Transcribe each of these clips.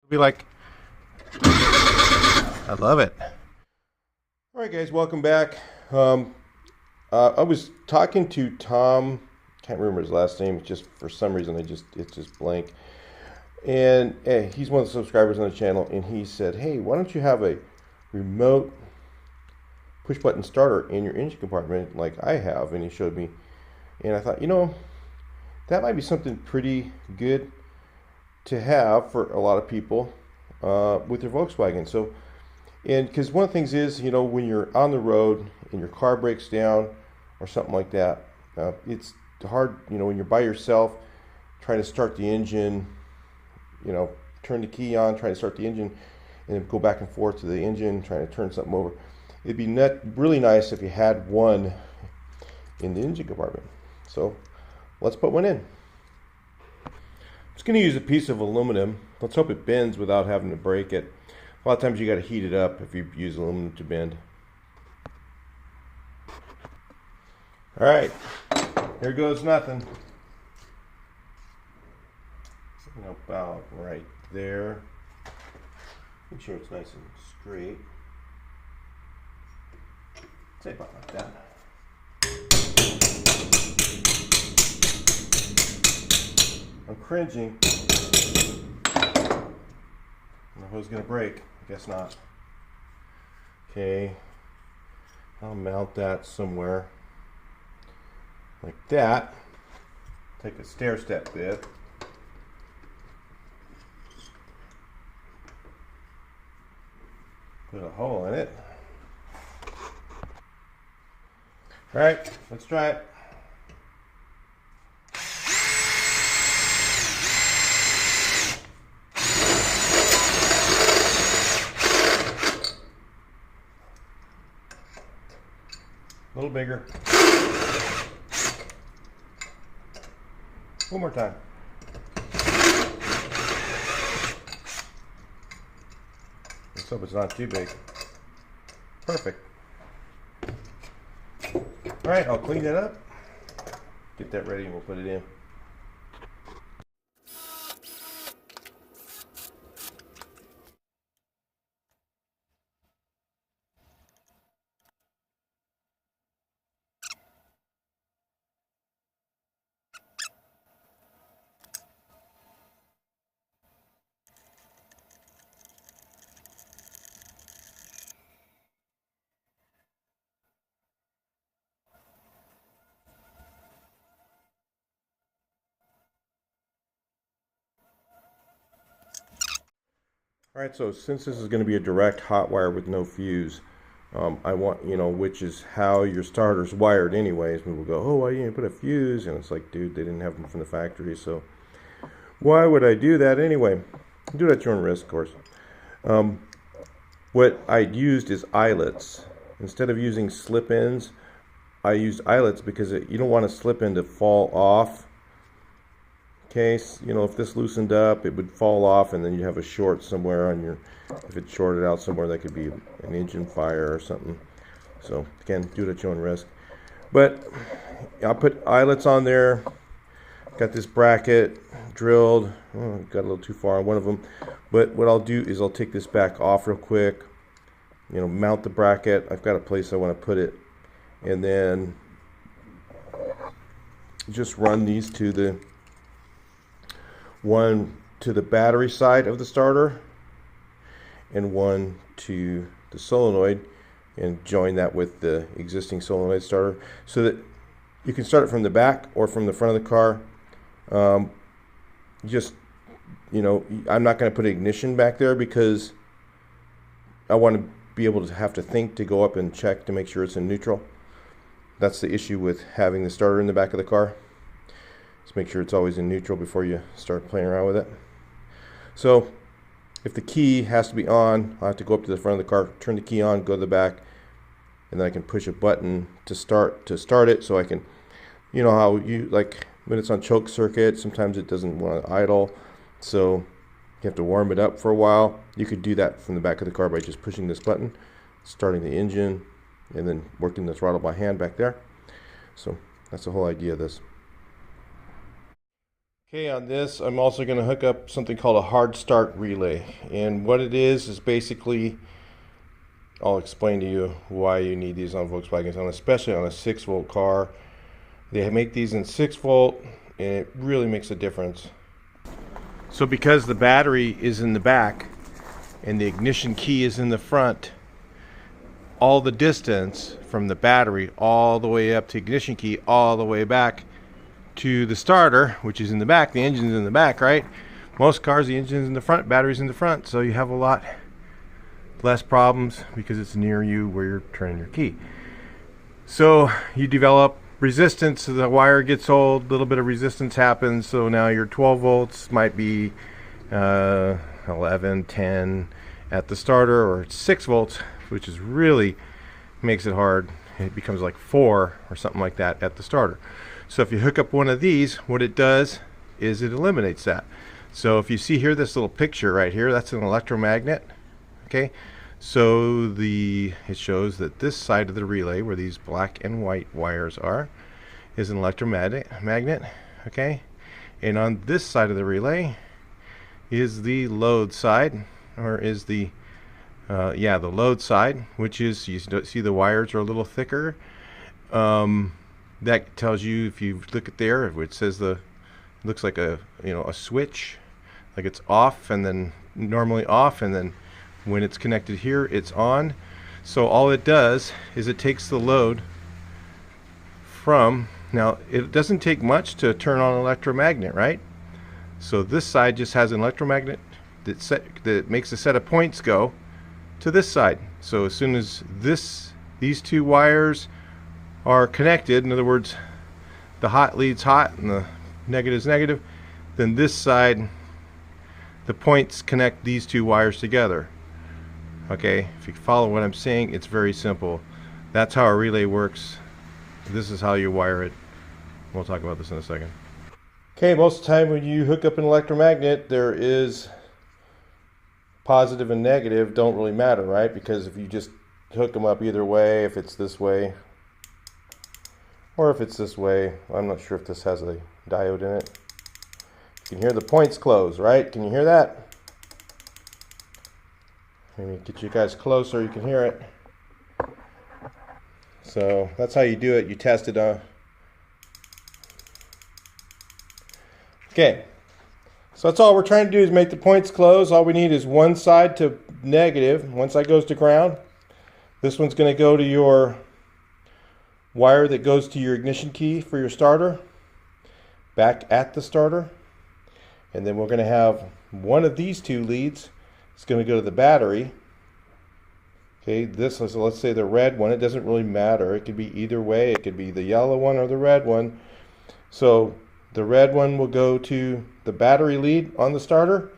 Be like, I love it. All right, guys, welcome back. I was talking to Tom. Can't remember his last name. Just for some reason, it's just blank. And he's one of the subscribers on the channel, and he said, "Hey, why don't you have a remote push button starter in your engine compartment like I have?" And he showed me, and I thought, that might be something pretty good to have for a lot of people with their Volkswagen. So, and because one of the things is, when you're on the road and your car breaks down or something like that, it's hard, when you're by yourself trying to start the engine, turn the key on, trying to start the engine, and then go back and forth to the engine, trying to turn something over. It'd be really nice if you had one in the engine compartment. So let's put one in. I'm just going to use a piece of aluminum. Let's hope it bends without having to break it. A lot of times you got to heat it up if you use aluminum to bend. All right, here goes nothing. About right there. Make sure it's nice and straight. Say about like that. I'm cringing. I don't know if it was going to break. I guess not. Okay. I'll mount that somewhere. Like that. Take a stair step bit. Put a hole in it. All right, let's try it. A little bigger. One more time. Let's hope it's not too big. Perfect. All right, I'll clean it up, get that ready, and we'll put it in. All right, so since this is going to be a direct hot wire with no fuse, I want, which is how your starter's wired anyways. People go, "Oh, why didn't you put a fuse?" And it's like, dude, they didn't have them from the factory, so why would I do that anyway? Do it at your own risk, of course. What I used is eyelets. Instead of using slip ends, I used eyelets because you don't want a slip end to fall off. Case, if this loosened up, it would fall off, and then you have a short somewhere on your, if it shorted out somewhere, that could be an engine fire or something. So again, do it at your own risk. But I'll put eyelets on there. Got this bracket drilled. Oh, got a little too far on one of them. But what I'll do is I'll take this back off real quick. Mount the bracket. I've got a place I want to put it, and then just run these to the one to the battery side of the starter and one to the solenoid, and join that with the existing solenoid starter so that you can start it from the back or from the front of the car. I'm not going to put ignition back there because I want to be able to have to think to go up and check to make sure it's in neutral. That's the issue with having the starter in the back of the car. Just make sure it's always in neutral before you start playing around with it. So if the key has to be on, I have to go up to the front of the car, turn the key on, go to the back, and then I can push a button to start it. So I can, how you, like when it's on choke circuit, sometimes it doesn't want to idle, so you have to warm it up for a while. You could do that from the back of the car by just pushing this button, starting the engine, and then working the throttle by hand back there. So that's the whole idea of this. Okay, on this I'm also going to hook up something called a hard start relay, and what it is basically, I'll explain to you why you need these on Volkswagens, especially on a 6-volt car. They make these in 6-volt and it really makes a difference. So because the battery is in the back and the ignition key is in the front, all the distance from the battery all the way up to ignition key all the way back to the starter, which is in the back, the engine's in the back, right? Most cars, the engine's in the front, battery's in the front, so you have a lot less problems because it's near you where you're turning your key. So you develop resistance, so the wire gets old, a little bit of resistance happens, so now your 12 volts might be 11, 10 at the starter, or 6 volts, which is really makes it hard. It becomes like 4 or something like that at the starter. So if you hook up one of these, what it does is it eliminates that. So if you see here this little picture right here, that's an electromagnet. Okay, so it shows that this side of the relay, where these black and white wires are, is an electromagnet. Okay, and on this side of the relay is the load side, or is the the load side, which is, you see the wires are a little thicker. That tells you, if you look at there, it says it looks like a switch, like it's off, and then normally off, and then when it's connected here, it's on. So all it does is it takes the load from, now it doesn't take much to turn on an electromagnet, right? So this side just has an electromagnet that makes a set of points go to this side. So as soon as these two wires are connected, in other words, the hot leads hot and the negative is negative, then this side, the points connect these two wires together. Okay, if you follow what I'm saying, it's very simple. That's how a relay works. This is how you wire it. We'll talk about this in a second. Okay, most of the time when you hook up an electromagnet, there is positive and negative don't really matter, right? Because if you just hook them up either way, if it's this way or if it's this way, I'm not sure if this has a diode in it. You can hear the points close, right? Can you hear that? Let me get you guys closer, you can hear it. So that's how you do it. You test it on. Okay, so that's all we're trying to do, is make the points close. All we need is one side to negative. One side goes to ground. This one's going to go to your wire that goes to your ignition key for your starter, back at the starter. And then we're going to have one of these two leads. It's going to go to the battery. Okay, this is, let's say, the red one. It doesn't really matter. It could be either way. It could be the yellow one or the red one. So the red one will go to the battery lead on the starter,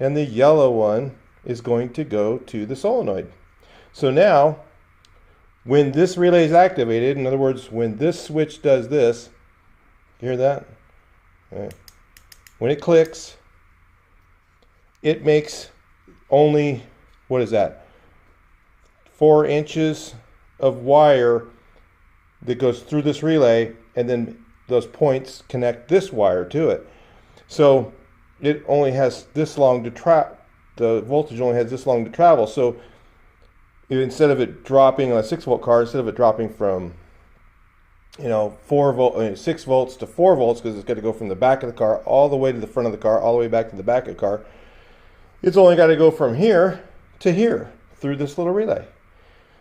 and the yellow one is going to go to the solenoid. So now, when this relay is activated, in other words, when this switch does this, you hear that? Okay. When it clicks, it makes only, what is that? 4 inches of wire that goes through this relay, and then those points connect this wire to it. So it only has this long to travel. The voltage only has this long to travel. So instead of it dropping on a 6-volt car, instead of it dropping from 6 volts to 4 volts, because it's got to go from the back of the car all the way to the front of the car, all the way back to the back of the car, it's only got to go from here to here through this little relay.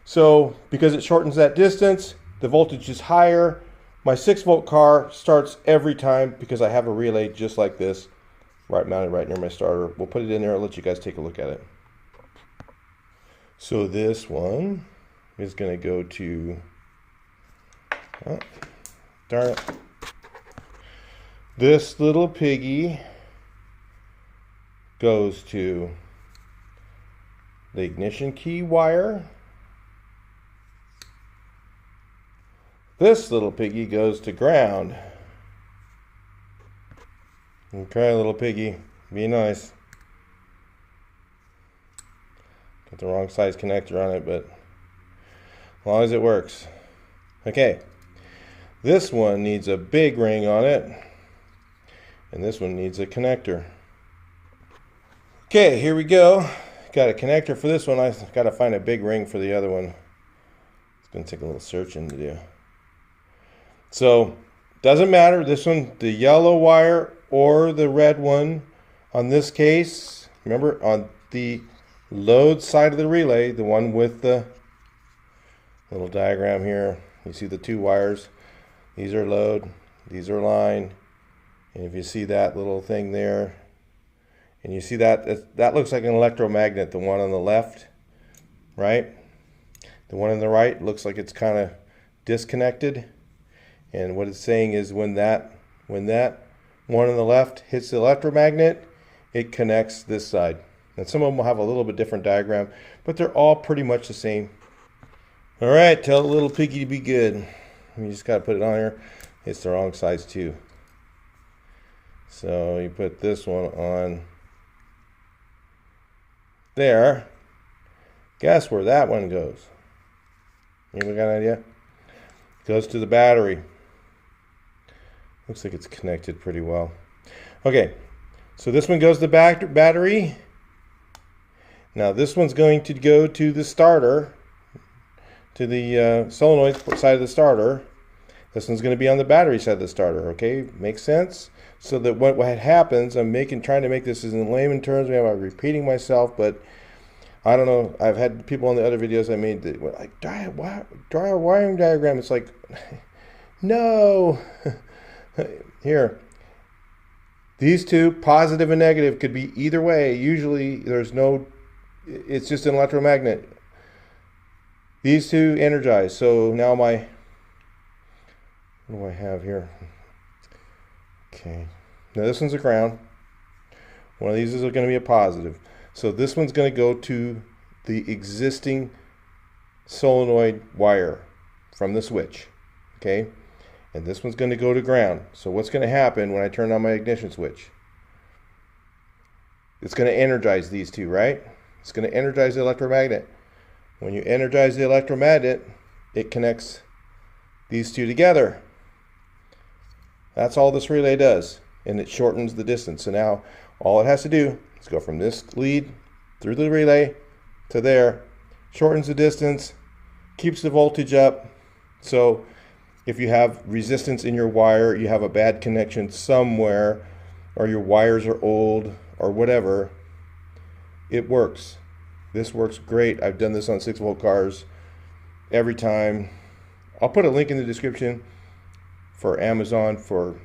So because it shortens that distance, the voltage is higher. My 6-volt car starts every time because I have a relay just like this, mounted right near my starter. We'll put it in there and let you guys take a look at it. So this one is going to go to, oh, darn it, this little piggy goes to the ignition key wire. This little piggy goes to ground. Okay, little piggy, be nice. Got the wrong size connector on it, but as long as it works. Okay, this one needs a big ring on it. and this one needs a connector. Okay, here we go. Got a connector for this one. I've got to find a big ring for the other one. It's going to take a little searching to do. So, doesn't matter, this one, the yellow wire or the red one. On this case, remember, on the load side of the relay, the one with the little diagram here, you see the two wires. These are load, these are line. And if you see that little thing there, and you see that, that looks like an electromagnet, the one on the left, right? The one on the right looks like it's kind of disconnected. And what it's saying is when that one on the left hits the electromagnet, it connects this side. And some of them will have a little bit different diagram, but they're all pretty much the same. All right, tell the little piggy to be good. You just got to put it on here. It's the wrong size too. So you put this one on there. Guess where that one goes? Anyone got an idea? Goes to the battery. Looks like it's connected pretty well. Okay, so this one goes to the battery. Now this one's going to go to the starter, to the solenoid side of the starter. This one's going to be on the battery side of the starter. Okay, makes sense? So that what happens, I'm trying to make this as in layman terms. I'm repeating myself, but I don't know. I've had people on the other videos I made that were like, draw a wiring diagram. It's like, no. Here, these two, positive and negative, could be either way. Usually there's no, it's just an electromagnet. These two energize. So now what do I have here? Okay, now this one's a ground. One of these is going to be a positive. So this one's going to go to the existing solenoid wire from the switch. Okay, and this one's going to go to ground. So what's going to happen when I turn on my ignition switch? It's going to energize these two, right? It's going to energize the electromagnet. When you energize the electromagnet, it connects these two together. That's all this relay does, and it shortens the distance. So now all it has to do is go from this lead through the relay to there, shortens the distance, keeps the voltage up. So if you have resistance in your wire, you have a bad connection somewhere, or your wires are old or whatever, it works. This works great. I've done this on 6-volt cars every time. I'll put a link in the description for Amazon for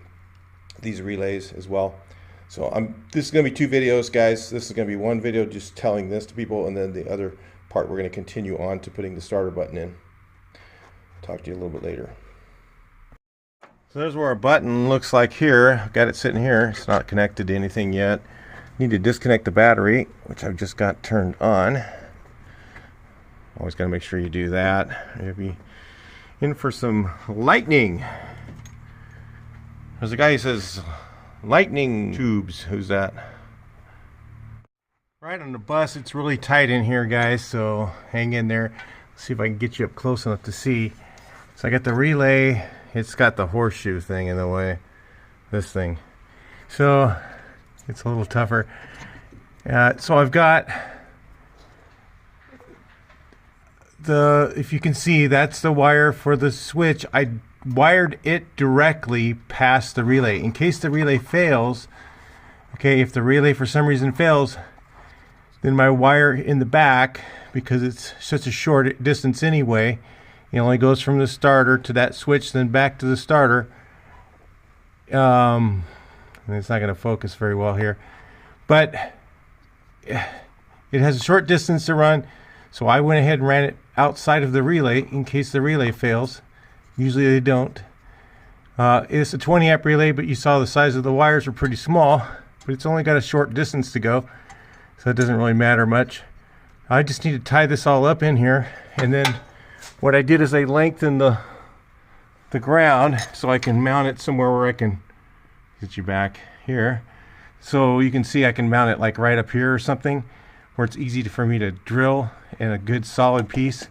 these relays as well. So this is going to be 2 videos, guys. This is going to be one video just telling this to people, and then the other part we're going to continue on to putting the starter button in. Talk to you a little bit later. So there's where our button looks like here. I've got it sitting here. It's not connected to anything yet. Need to disconnect the battery, which I've just got turned on. Always got to make sure you do that. You'll be in for some lightning. There's a guy who says lightning tubes. Who's that? Right on the bus, it's really tight in here, guys, so hang in there. Let's see if I can get you up close enough to see. So I got the relay. It's got the horseshoe thing in the way. This thing. So it's a little tougher. So I've got if you can see, that's the wire for the switch. I wired it directly past the relay in case the relay fails. Okay, if the relay for some reason fails, then my wire in the back, because it's such a short distance anyway, it only goes from the starter to that switch, then back to the starter. And it's not going to focus very well here, but it has a short distance to run, so I went ahead and ran it outside of the relay in case the relay fails. Usually they don't. It's a 20 amp relay, but you saw the size of the wires are pretty small, but it's only got a short distance to go, so it doesn't really matter much. I just need to tie this all up in here, and then what I did is I lengthened the ground so I can mount it somewhere where I can get you back here. So you can see I can mount it like right up here or something where it's easy for me to drill in a good solid piece.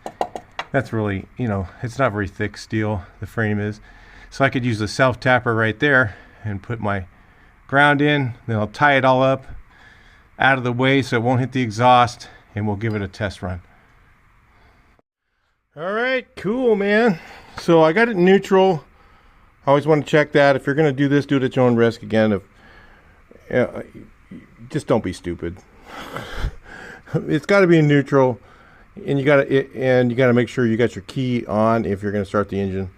That's really, it's not very thick steel, the frame is. So I could use the self tapper right there and put my ground in, then I'll tie it all up out of the way so it won't hit the exhaust, and we'll give it a test run. All right, cool, man. So I got it neutral. I always want to check that. If you're going to do this, do it at your own risk. Again, just don't be stupid. It's got to be in neutral, and you got to make sure you got your key on if you're going to start the engine.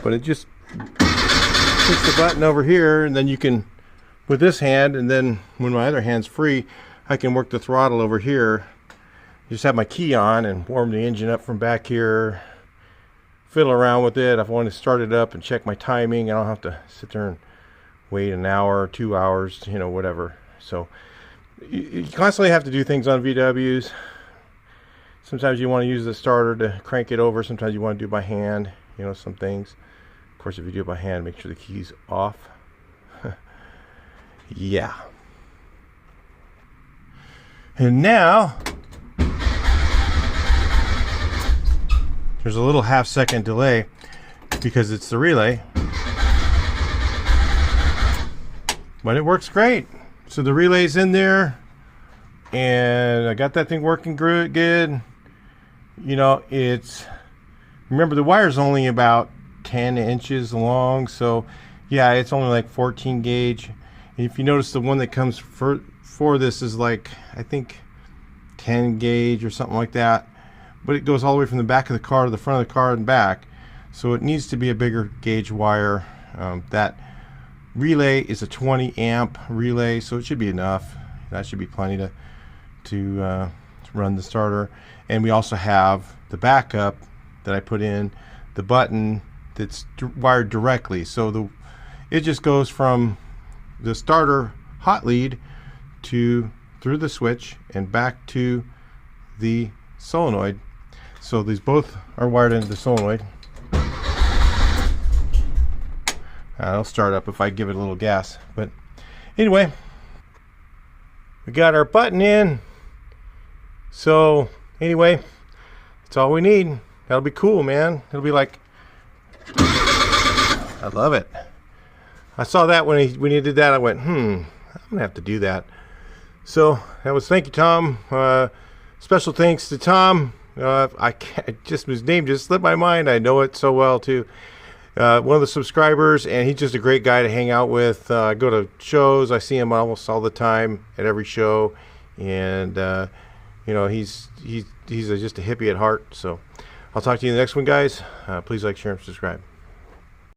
But it just push the button over here, and then you can, with this hand, and then when my other hand's free, I can work the throttle over here. Just have my key on and warm the engine up from back here. Fiddle around with it. If I want to start it up and check my timing, I don't have to sit there and wait an hour or 2 hours, you know, whatever. So you constantly have to do things on VWs. Sometimes you want to use the starter to crank it over. Sometimes you want to do it by hand, you know, some things. Of course, if you do it by hand, make sure the key's off. Yeah. And now there's a little half-second delay because it's the relay, but it works great. So the relay's in there, and I got that thing working good. You know, remember the wire's only about 10 inches long, so yeah, it's only like 14 gauge. And if you notice, the one that comes for this is like, I think 10 gauge or something like that. But it goes all the way from the back of the car to the front of the car and back, so it needs to be a bigger gauge wire. That relay is a 20 amp relay, so it should be enough. That should be plenty to run the starter. And we also have the backup that I put in, the button that's wired directly, so it just goes from the starter hot lead through the switch and back to the solenoid. So these both are wired into the solenoid. It'll start up if I give it a little gas. But anyway, we got our button in. So anyway, that's all we need. That'll be cool, man. It'll be like, I love it. I saw that when he did that. I went, I'm gonna have to do that. So that was, thank you, Tom. Special thanks to Tom. His name just slipped my mind. I know it so well too. One of the subscribers, and he's just a great guy to hang out with. I go to shows. I see him almost all the time at every show, and you know, he's just a hippie at heart. So I'll talk to you in the next one, guys. Please like, share, and subscribe.